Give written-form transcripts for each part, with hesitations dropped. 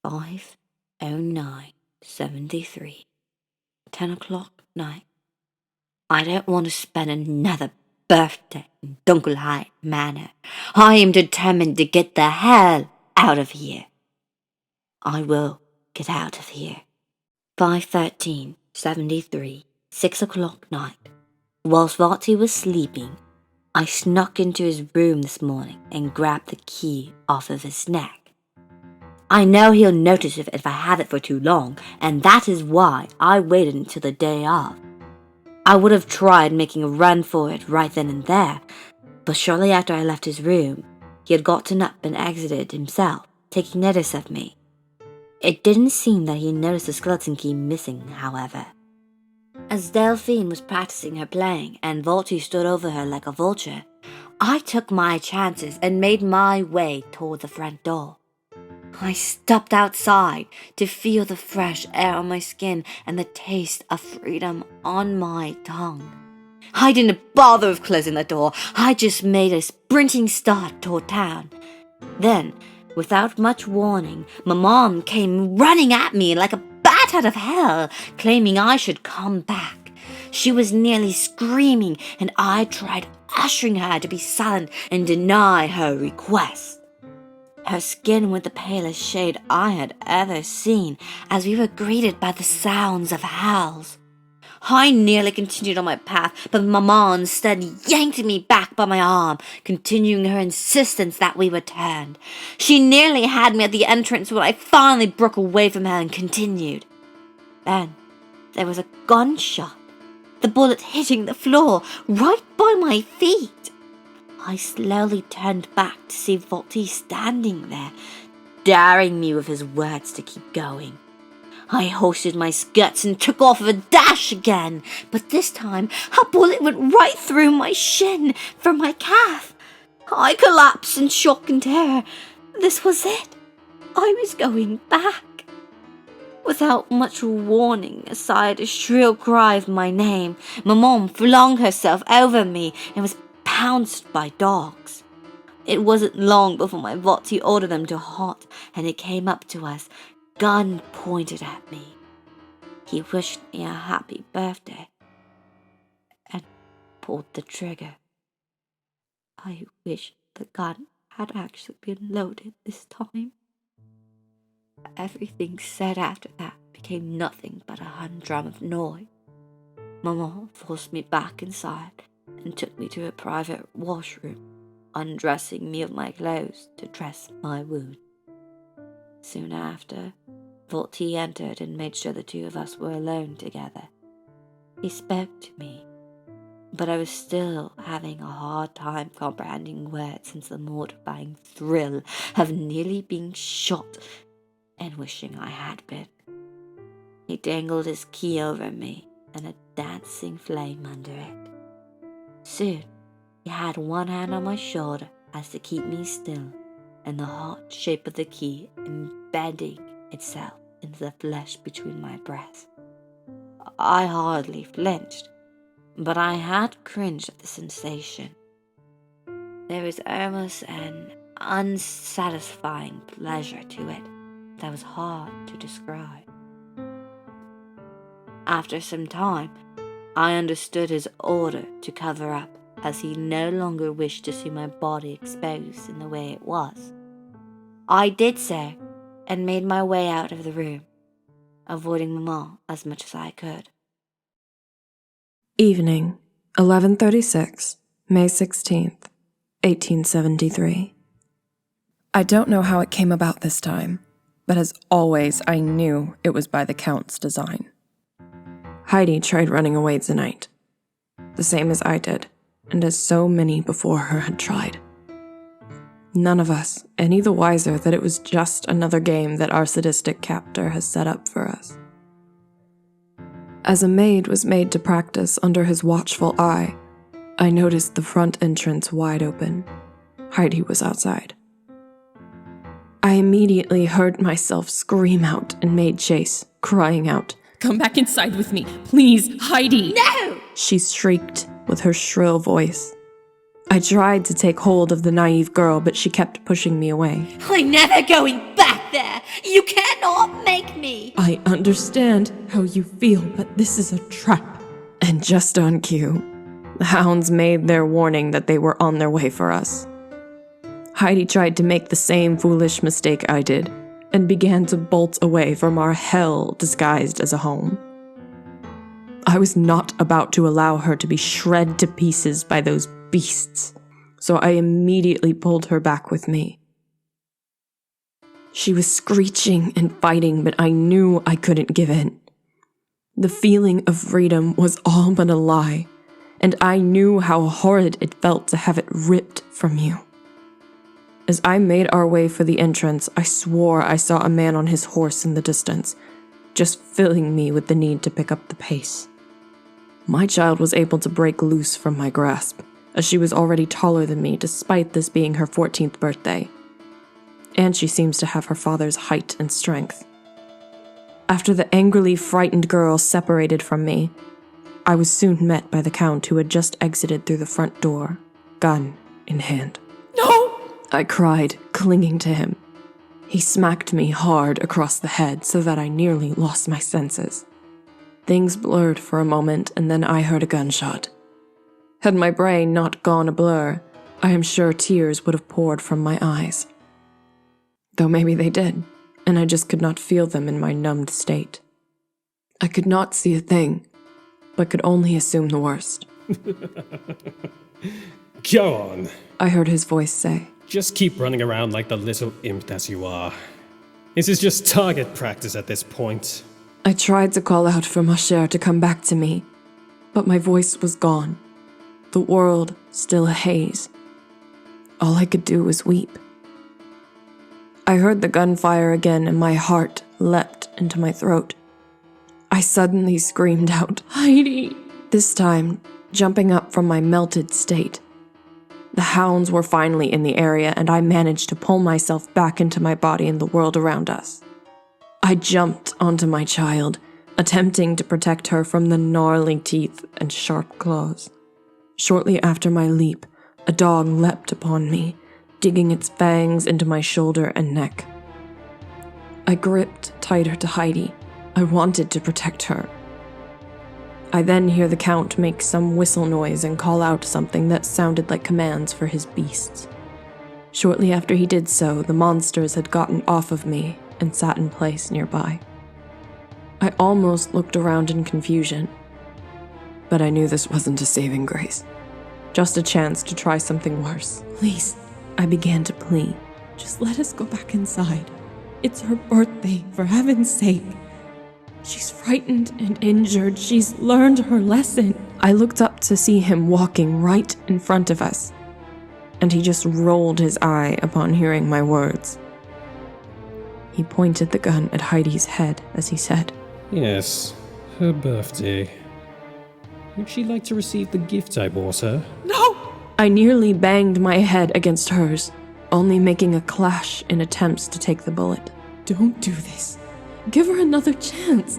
5:09:73. 10 o'clock night. I don't want to spend another birthday in Dunkelheit Manor. I am determined to get the hell out of here. I will get out of here. 5:13:73. 6 o'clock night. Whilst Vaulty was sleeping, I snuck into his room this morning and grabbed the key off of his neck. I know he'll notice if I have it for too long, and that is why I waited until the day of. I would have tried making a run for it right then and there, but shortly after I left his room, he had gotten up and exited himself, taking notice of me. It didn't seem that he noticed the skeleton key missing, however. As Delphine was practicing her playing and Vaulty stood over her like a vulture, I took my chances and made my way toward the front door. I stepped outside to feel the fresh air on my skin and the taste of freedom on my tongue. I didn't bother with closing the door. I just made a sprinting start toward town. Then, without much warning, my mom came running at me like a bat out of hell, claiming I should come back. She was nearly screaming, and I tried ushering her to be silent and deny her request. Her skin was the palest shade I had ever seen as we were greeted by the sounds of howls. I nearly continued on my path, but Mama instead yanked me back by my arm, continuing her insistence that we returned. She nearly had me at the entrance when I finally broke away from her and continued. Then there was a gunshot, the bullet hitting the floor right by my feet. I slowly turned back to see Vaulty standing there, daring me with his words to keep going. I hoisted my skirts and took off with a dash again, but this time a bullet went right through my shin from my calf. I collapsed in shock and terror. This was it. I was going back. Without much warning, aside a shrill cry of my name, Maman flung herself over me and was pounced by dogs. It wasn't long before my Vaulty ordered them to halt, and he came up to us, gun pointed at me. He wished me a happy birthday and pulled the trigger. I wish the gun had actually been loaded this time. Everything said after that became nothing but a humdrum of noise. Maman forced me back inside and took me to a private washroom, undressing me of my clothes to dress my wound. Soon after, Vaulty entered and made sure the two of us were alone together. He spoke to me, but I was still having a hard time comprehending words since the mortifying thrill of nearly being shot and wishing I had been. He dangled his key over me and a dancing flame under it. Soon, he had one hand on my shoulder as to keep me still, and the hot shape of the key embedding itself into the flesh between my breasts. I hardly flinched, but I had cringed at the sensation. There was almost an unsatisfying pleasure to it that was hard to describe. After some time, I understood his order to cover up, as he no longer wished to see my body exposed in the way it was. I did so, and made my way out of the room, avoiding Maman as much as I could. Evening, 11:36, May 16th, 1873. I don't know how it came about this time, but as always, I knew it was by the Count's design. Heidi tried running away tonight, the same as I did, and as so many before her had tried. None of us any the wiser that it was just another game that our sadistic captor has set up for us. As a maid was made to practice under his watchful eye, I noticed the front entrance wide open. Heidi was outside. I immediately heard myself scream out and made chase, crying out, "Come back inside with me, please, Heidi!" No! She shrieked with her shrill voice. I tried to take hold of the naive girl, but she kept pushing me away. I'm never going back! back there! You cannot make me! I understand how you feel, but this is a trap. And just on cue, the hounds made their warning that they were on their way for us. Heidi tried to make the same foolish mistake I did, and began to bolt away from our hell disguised as a home. I was not about to allow her to be shred to pieces by those beasts, so I immediately pulled her back with me. She was screeching and fighting, but I knew I couldn't give in. The feeling of freedom was all but a lie, and I knew how horrid it felt to have it ripped from you. As I made our way for the entrance, I swore I saw a man on his horse in the distance, just filling me with the need to pick up the pace. My child was able to break loose from my grasp, as she was already taller than me despite this being her 14th birthday. And she seems to have her father's height and strength. After the angrily frightened girl separated from me, I was soon met by the Count, who had just exited through the front door, gun in hand. No! I cried, clinging to him. He smacked me hard across the head so that I nearly lost my senses. Things blurred for a moment, and then I heard a gunshot. Had my brain not gone a blur, I am sure tears would have poured from my eyes. Though maybe they did, and I just could not feel them in my numbed state. I could not see a thing, but could only assume the worst. Go on. I heard his voice say. Just keep running around like the little imp that you are. This is just target practice at this point. I tried to call out for ma chère to come back to me, but my voice was gone. The world still a haze. All I could do was weep. I heard the gunfire again, and my heart leapt into my throat. I suddenly screamed out, "Heidi!" This time, jumping up from my melted state. The hounds were finally in the area, and I managed to pull myself back into my body and the world around us. I jumped onto my child, attempting to protect her from the gnarly teeth and sharp claws. Shortly after my leap, a dog leapt upon me, digging its fangs into my shoulder and neck. I gripped tighter to Heidi. I wanted to protect her. I then hear the Count make some whistle noise and call out something that sounded like commands for his beasts. Shortly after he did so, the monsters had gotten off of me and sat in place nearby. I almost looked around in confusion, but I knew this wasn't a saving grace. Just a chance to try something worse. "Please," I began to plead. "Just let us go back inside. It's her birthday, for heaven's sake. She's frightened and injured. She's learned her lesson." I looked up to see him walking right in front of us, and he just rolled his eye upon hearing my words. He pointed the gun at Heidi's head as he said, Yes, her birthday. Would she like to receive the gift I bought her? No! I nearly banged my head against hers, only making a clash in attempts to take the bullet. "Don't do this. Give her another chance.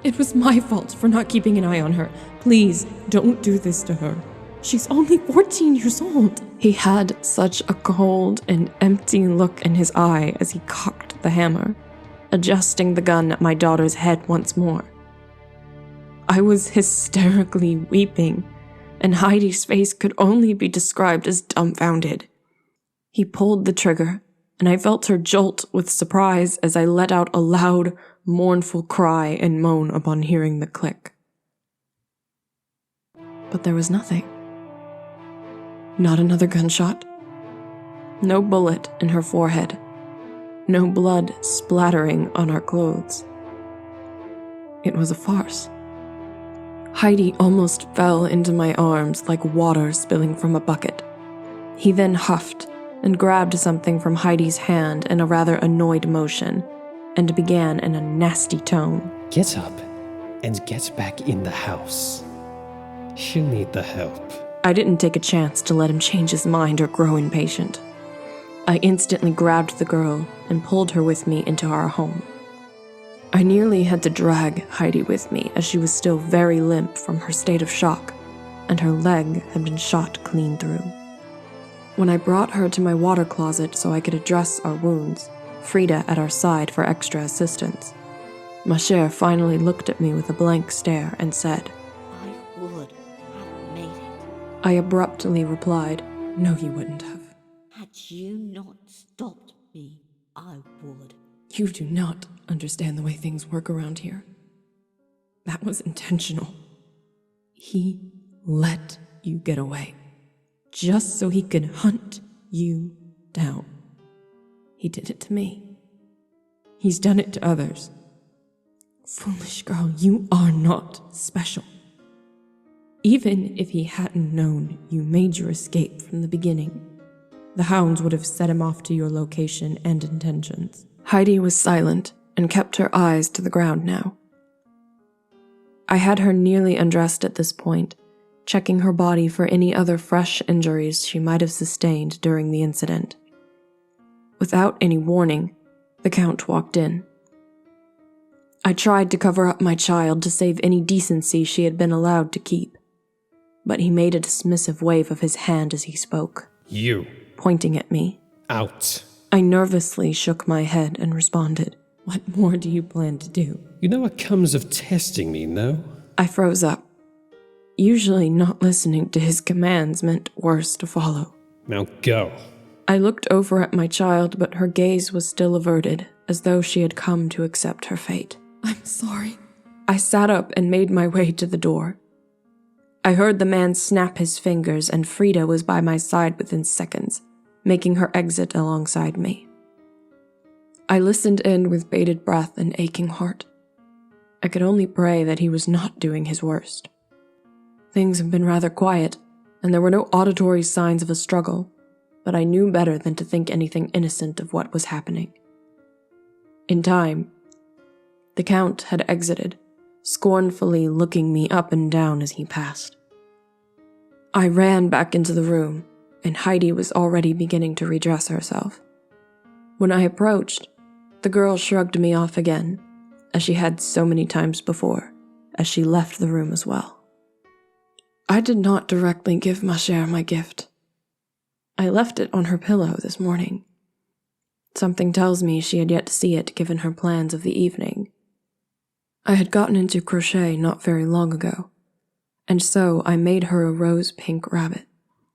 It was my fault for not keeping an eye on her. Please, don't do this to her. She's only 14 years old." He had such a cold and empty look in his eye as he cocked the hammer, adjusting the gun at my daughter's head once more. I was hysterically weeping, and Heidi's face could only be described as dumbfounded. He pulled the trigger, and I felt her jolt with surprise as I let out a loud, mournful cry and moan upon hearing the click. But there was nothing. Not another gunshot. No bullet in her forehead. No blood splattering on our clothes. It was a farce. Heidi almost fell into my arms like water spilling from a bucket. He then huffed and grabbed something from Heidi's hand in a rather annoyed motion, and began in a nasty tone. Get up and get back in the house. She'll need the help. I didn't take a chance to let him change his mind or grow impatient. I instantly grabbed the girl and pulled her with me into our home. I nearly had to drag Heidi with me as she was still very limp from her state of shock, and her leg had been shot clean through. When I brought her to my water closet so I could address our wounds, Frida at our side for extra assistance. Ma chère finally looked at me with a blank stare and said, I would have made it. I abruptly replied, "No, you wouldn't have. Had you not stopped me, I would. You do not understand the way things work around here. That was intentional. He let you get away, just so he could hunt you down. He did it to me. He's done it to others. Foolish girl, you are not special. Even if he hadn't known you made your escape from the beginning, the hounds would have set him off to your location and intentions." Heidi was silent and kept her eyes to the ground now. I had her nearly undressed at this point, checking her body for any other fresh injuries she might have sustained during the incident. Without any warning, the Count walked in. I tried to cover up my child to save any decency she had been allowed to keep, but he made a dismissive wave of his hand as he spoke. You. Pointing at me. Out. I nervously shook my head and responded, "What more do you plan to do?" You know what comes of testing me, no? I froze up. Usually not listening to his commands meant worse to follow. Now go. I looked over at my child, but her gaze was still averted, as though she had come to accept her fate. "I'm sorry." I sat up and made my way to the door. I heard the man snap his fingers, and Frida was by my side within seconds, making her exit alongside me. I listened in with bated breath and aching heart. I could only pray that he was not doing his worst. Things have been rather quiet, and there were no auditory signs of a struggle, but I knew better than to think anything innocent of what was happening. In time, the Count had exited, scornfully looking me up and down as he passed. I ran back into the room, and Heidi was already beginning to redress herself. When I approached, the girl shrugged me off again, as she had so many times before, as she left the room as well. I did not directly give ma chère my gift. I left it on her pillow this morning. Something tells me she had yet to see it given her plans of the evening. I had gotten into crochet not very long ago, and so I made her a rose-pink rabbit.